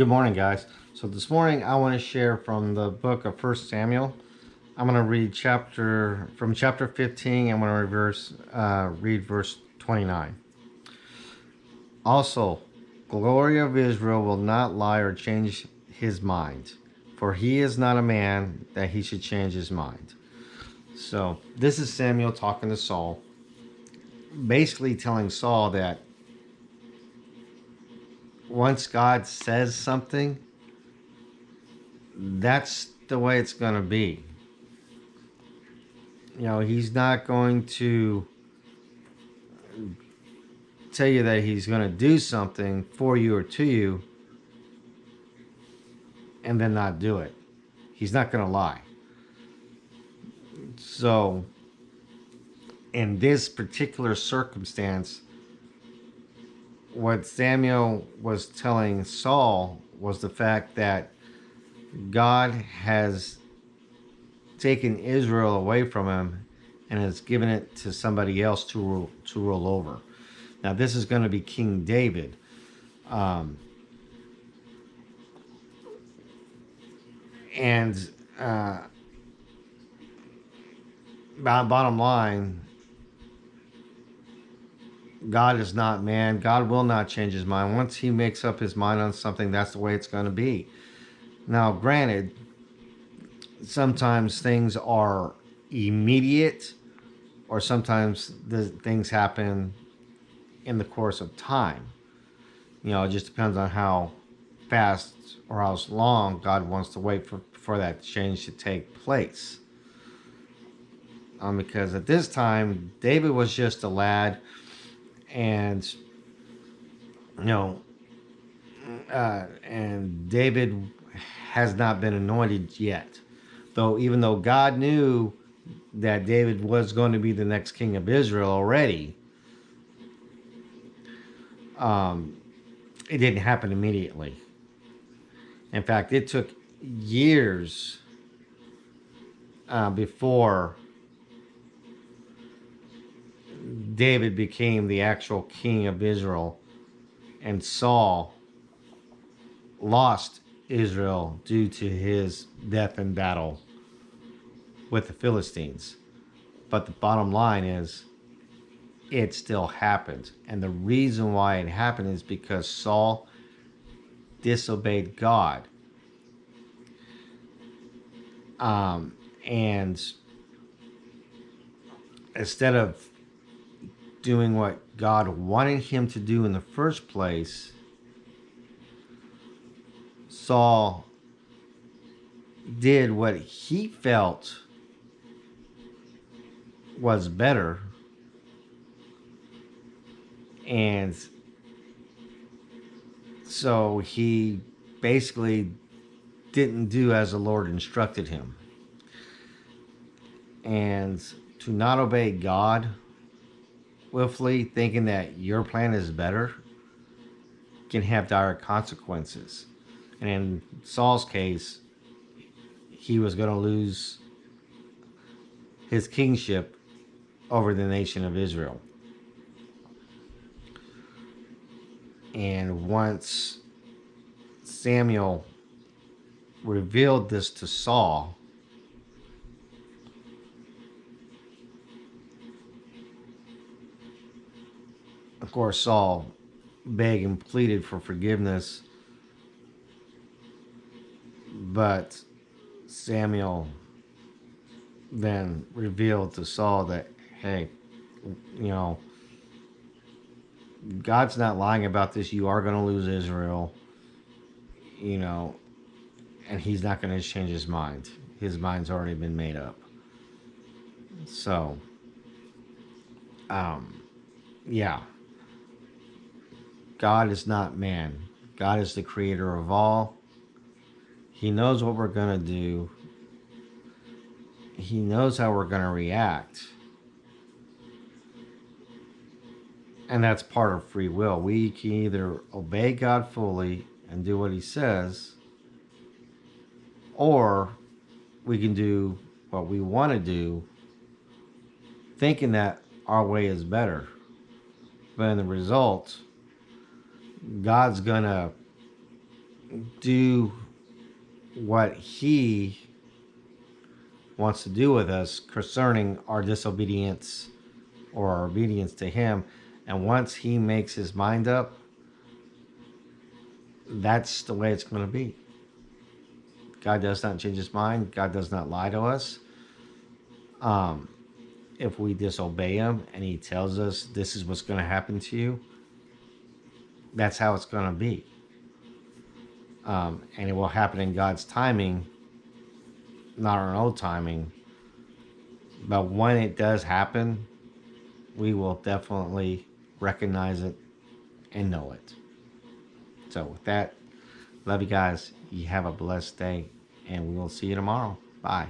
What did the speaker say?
Good morning, guys. So this morning I want to share from the book of First Samuel. I'm going to read chapter 15. I'm going to read verse 29. Also, glory of Israel will not lie or change his mind, for he is not a man that he should change his mind. So this is Samuel talking to Saul, basically telling Saul that once God says something, that's the way it's going to be. He's not going to tell you that he's going to do something for you or to you and then not do it. He's not going to lie. So, in this particular circumstance, what Samuel was telling Saul was the fact that God has taken Israel away from him and has given it to somebody else to rule over. Now, this is going to be King David. And bottom line, God is not man. God will not change his mind. Once he makes up his mind on something, that's the way it's going to be. Now, granted, sometimes things are immediate, or sometimes the things happen in the course of time. It just depends on how fast or how long God wants to wait for that change to take place. Because at this time, David was just a lad, and and David has not been anointed yet. Even though God knew that David was going to be the next king of Israel already, it didn't happen immediately. In fact, it took years before David became the actual king of Israel, and Saul lost Israel due to his death in battle with the Philistines. But the bottom line is, it still happened. And the reason why it happened is because Saul disobeyed God. And instead of doing what God wanted him to do in the first place, Saul did what he felt was better, and so he basically didn't do as the Lord instructed him. And to not obey God willfully, thinking that your plan is better, can have dire consequences. And in Saul's case, he was going to lose his kingship over the nation of Israel. And once Samuel revealed this to Saul, of course, Saul begged and pleaded for forgiveness, but Samuel then revealed to Saul that, hey, God's not lying about this. You are going to lose Israel, and he's not going to change his mind. His mind's already been made up. So, yeah. God is not man. God is the creator of all. He knows what we're going to do. He knows how we're going to react. And that's part of free will. We can either obey God fully and do what he says, or we can do what we want to do, thinking that our way is better. But in the result, God's going to do what He wants to do with us concerning our disobedience or our obedience to Him. And once He makes His mind up, that's the way it's going to be. God does not change His mind. God does not lie to us. If we disobey Him and He tells us this is what's going to happen to you, that's how it's going to be. And it will happen in God's timing, not our own timing. But when it does happen, we will definitely recognize it and know it. So with that, love you guys. You have a blessed day, and we will see you tomorrow. Bye.